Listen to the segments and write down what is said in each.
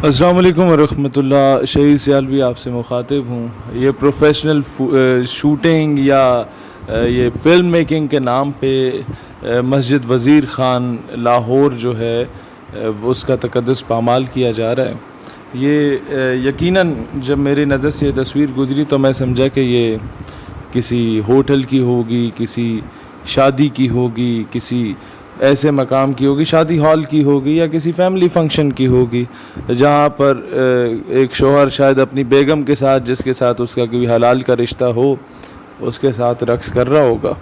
السلام علیکم ورحمۃ اللہ. شہید سیالوی آپ سے مخاطب ہوں. یہ پروفیشنل شوٹنگ یا یہ فلم میکنگ کے نام پہ مسجد وزیر خان لاہور جو ہے اس کا تقدس پامال کیا جا رہا ہے. یہ یقیناً جب میری نظر سے یہ تصویر گزری تو میں سمجھا کہ یہ کسی ہوٹل کی ہوگی, کسی شادی کی ہوگی, کسی ایسے مقام کی ہوگی, شادی ہال کی ہوگی یا کسی فیملی فنکشن کی ہوگی جہاں پر ایک شوہر شاید اپنی بیگم کے ساتھ, جس کے ساتھ اس کا کوئی حلال کا رشتہ ہو, اس کے ساتھ رقص کر رہا ہوگا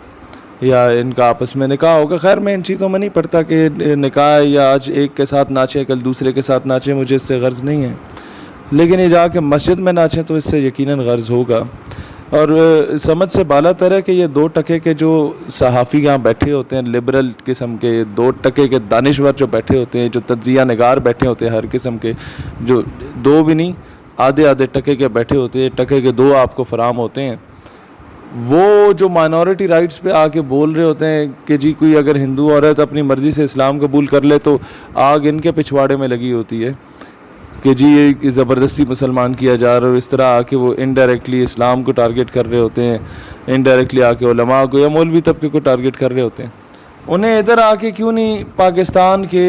یا ان کا آپس میں نکاح ہوگا. خیر میں ان چیزوں میں نہیں پڑھتا کہ نکاح یا آج ایک کے ساتھ ناچے کل دوسرے کے ساتھ ناچے, مجھے اس سے غرض نہیں ہے, لیکن یہ جا کے مسجد میں ناچیں تو اس سے یقیناً غرض ہوگا. اور سمجھ سے بالا تر ہے کہ یہ 2 ٹکے کے جو صحافی یہاں بیٹھے ہوتے ہیں, لبرل قسم کے 2 ٹکے کے دانشور جو بیٹھے ہوتے ہیں, جو تجزیہ نگار بیٹھے ہوتے ہیں ہر قسم کے, جو 2 بھی نہیں آدھے ٹکے کے بیٹھے ہوتے ہیں, ٹکے کے 2 آپ کو فراہم ہوتے ہیں, وہ جو مائنورٹی رائٹس پہ آ کے بول رہے ہوتے ہیں کہ جی کوئی اگر ہندو عورت اپنی مرضی سے اسلام قبول کر لے تو آگ ان کے پچھواڑے میں لگی ہوتی ہے کہ جی یہ زبردستی مسلمان کیا جا رہا ہے. اور اس طرح آ کے وہ انڈائریکٹلی اسلام کو ٹارگٹ کر رہے ہوتے ہیں, انڈائریکٹلی آ کے علماء کو یا مولوی طبقے کو ٹارگٹ کر رہے ہوتے ہیں. انہیں ادھر آ کے کیوں نہیں پاکستان کے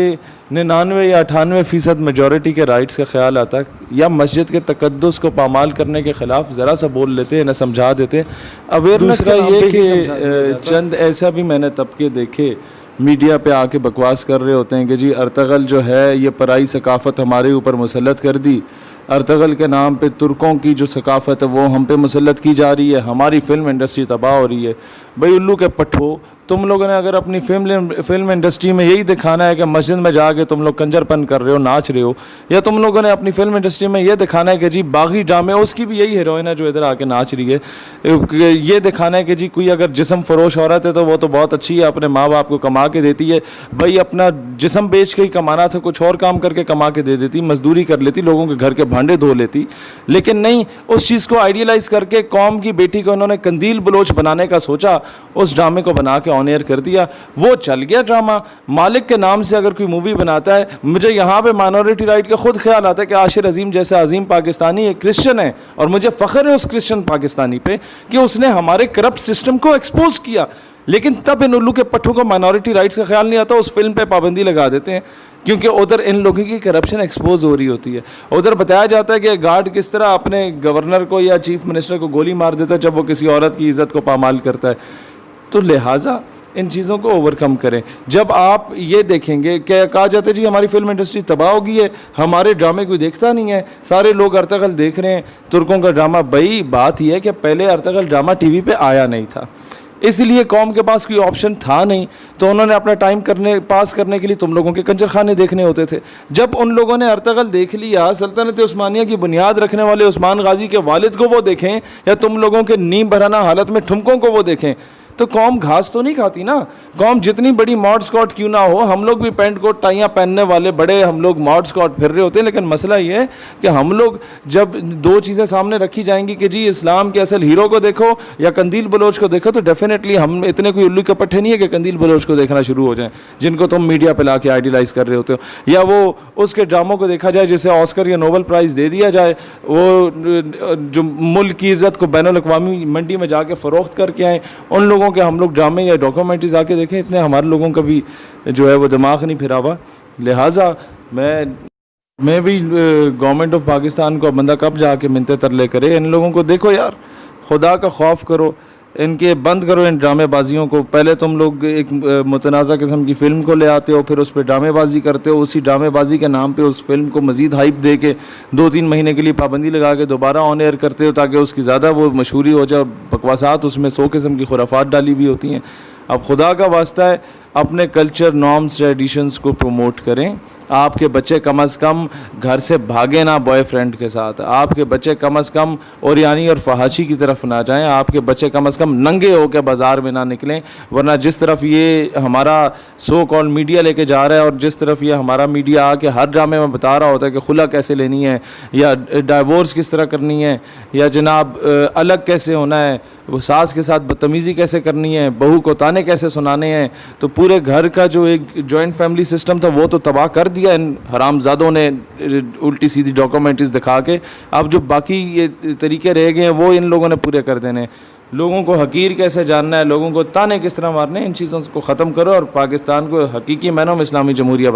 99 یا 98% میجورٹی کے رائٹس کا خیال آتا ہے, یا مسجد کے تقدس کو پامال کرنے کے خلاف ذرا سا بول لیتے ہیں, نہ سمجھا دیتے. اویئرنیس کا یہ کہ چند ایسا بھی میں نے طبقے دیکھے میڈیا پہ آ کے بکواس کر رہے ہوتے ہیں کہ جی ارطغرل جو ہے یہ پرائی ثقافت ہمارے اوپر مسلط کر دی, ارطغرل کے نام پہ ترکوں کی جو ثقافت ہے وہ ہم پہ مسلط کی جا رہی ہے, ہماری فلم انڈسٹری تباہ ہو رہی ہے. بھائی الو کے پٹھو, تم لوگوں نے اگر اپنی فلم انڈسٹری میں یہی دکھانا ہے کہ مسجد میں جا کے تم لوگ کنجر پن کر رہے ہو, ناچ رہے ہو, یا تم لوگوں نے اپنی فلم انڈسٹری میں یہ دکھانا ہے کہ جی باغی ڈرامے, اس کی بھی یہی ہیروئن ہے جو ادھر آ کے ناچ رہی ہے, یہ دکھانا ہے کہ جی کوئی اگر جسم فروش عورت ہے تو وہ تو بہت اچھی ہے, اپنے ماں باپ کو کما کے دیتی ہے. بھائی اپنا جسم بیچ کے ہی کمانا تھا, کچھ اور کام کر کے کما کے دے دیتی, مزدوری کر لیتی, لوگوں کے گھر کے بھانڈے دھو لیتی. لیکن نہیں, اس چیز کو آئیڈیلائز کر کے قوم کی بیٹی کو انہوں نے قندیل بلوچ بنانے کا سوچا, اس ڈرامے کو بنا کے آن ایئر کر دیا, وہ چل گیا ڈرامہ. مالک کے نام سے اگر کوئی مووی بناتا ہے, مجھے یہاں پہ مائنورٹی رائٹ کا خود خیال آتا ہے کہ عاشر عظیم جیسا عظیم پاکستانی ایک کرسچن ہے, اور مجھے فخر ہے اس کرسچن پاکستانی پہ کہ اس نے ہمارے کرپٹ سسٹم کو ایکسپوز کیا. لیکن تب ان الو کے پٹھوں کو مائنورٹی رائٹس کا خیال نہیں آتا, اس فلم پہ پابندی لگا دیتے ہیں کیونکہ ادھر ان لوگوں کی کرپشن ایکسپوز ہو رہی ہوتی ہے. ادھر بتایا جاتا ہے کہ گارڈ کس طرح اپنے گورنر کو یا چیف منسٹر کو گولی مار دیتا ہے جب وہ کسی عورت کی عزت کو پامال کرتا ہے. تو لہٰذا ان چیزوں کو اوور کم کریں. جب آپ یہ دیکھیں گے کہ کہا جاتا ہے جی ہماری فلم انڈسٹری تباہ ہو گئی ہے, ہمارے ڈرامے کوئی دیکھتا نہیں ہے, سارے لوگ ارطغرل دیکھ رہے ہیں, ترکوں کا ڈرامہ. بھائی بات یہ ہے کہ پہلے ارطغرل ڈرامہ ٹی وی پہ آیا نہیں تھا, اس لیے قوم کے پاس کوئی آپشن تھا نہیں, تو انہوں نے اپنا ٹائم پاس کرنے کے لیے تم لوگوں کے کنجر خانے دیکھنے ہوتے تھے. جب ان لوگوں نے ارطغرل دیکھ لیا, سلطنت عثمانیہ کی بنیاد رکھنے والے عثمان غازی کے والد کو وہ دیکھیں, یا تم لوگوں کے نیم برہنہ حالت میں ٹھمکوں کو وہ دیکھیں, تو قوم گھاس تو نہیں کھاتی نا. قوم جتنی بڑی ماڈ اسکاٹ کیوں نہ ہو, ہم لوگ بھی پینٹ کوٹ ٹائیاں پہننے والے بڑے ہم لوگ ماڈ اسکاٹ پھر رہے ہوتے ہیں. لیکن مسئلہ یہ ہے کہ ہم لوگ جب 2 چیزیں سامنے رکھی جائیں گی کہ جی اسلام کے اصل ہیرو کو دیکھو یا قندیل بلوچ کو دیکھو, تو ڈیفینیٹلی ہم اتنے کوئی الو کے پٹھے نہیں ہے کہ قندیل بلوچ کو دیکھنا شروع ہو جائیں جن کو تم میڈیا پہ لا کے آئیڈیلائز کر رہے ہوتے ہو, یا وہ اس کے ڈراموں کو دیکھا جائے جسے آسکر یا نوبل پرائز دے دیا جائے, وہ جو ملک کی عزت کو بین الاقوامی منڈی میں جا کے فروخت کر کے آئیں. ان لوگوں کے ہم لوگ ڈرامے یا ڈاکومنٹریز آ کے دیکھیں, اتنے ہمارے لوگوں کا بھی جو ہے وہ دماغ نہیں پھرا ہوا. لہٰذا میں بھی گورنمنٹ آف پاکستان کو بندہ کب جا کے منتے ترلے کرے, ان لوگوں کو دیکھو یار, خدا کا خوف کرو, ان کے بند کرو ان ڈرامے بازیوں کو. پہلے تم لوگ ایک متنازع قسم کی فلم کو لے آتے ہو, پھر اس پہ ڈرامے بازی کرتے ہو, اسی ڈرامے بازی کے نام پہ اس فلم کو مزید ہائپ دے کے 2-3 مہینے کے لیے پابندی لگا کے دوبارہ آن ایئر کرتے ہو تاکہ اس کی زیادہ وہ مشہوری ہو جائے. بکواسات اس میں 100 قسم کی خرافات ڈالی ہوئی ہوتی ہیں. اب خدا کا واسطہ ہے اپنے کلچر نارمز ٹریڈیشنز کو پروموٹ کریں. آپ کے بچے کم از کم گھر سے بھاگے نہ بوائے فرینڈ کے ساتھ, آپ کے بچے کم از کم اوریانی اور فحاشی کی طرف نہ جائیں, آپ کے بچے کم از کم ننگے ہو کے بازار میں نہ نکلیں. ورنہ جس طرف یہ ہمارا سو کال میڈیا لے کے جا رہا ہے, اور جس طرف یہ ہمارا میڈیا آ کے ہر ڈرامے میں بتا رہا ہوتا ہے کہ خلا کیسے لینی ہے, یا ڈائیورس کس طرح کرنی ہے, یا جناب الگ کیسے ہونا ہے, وہ ساس کے ساتھ بدتمیزی کیسے کرنی ہے, بہو کو تانے کیسے سنانے ہیں, تو پورے گھر کا جو ایک جوائنٹ فیملی سسٹم تھا وہ تو تباہ کر دیا ان حرام زادوں نے الٹی سیدھی ڈاکومنٹریز دکھا کے. اب جو باقی یہ طریقے رہ گئے ہیں وہ ان لوگوں نے پورے کر دینے. لوگوں کو حقیر کیسے جاننا ہے, لوگوں کو تانے کس طرح مارنے ہیں, ان چیزوں کو ختم کرو اور پاکستان کو حقیقی معنوں میں اسلامی جمہوریہ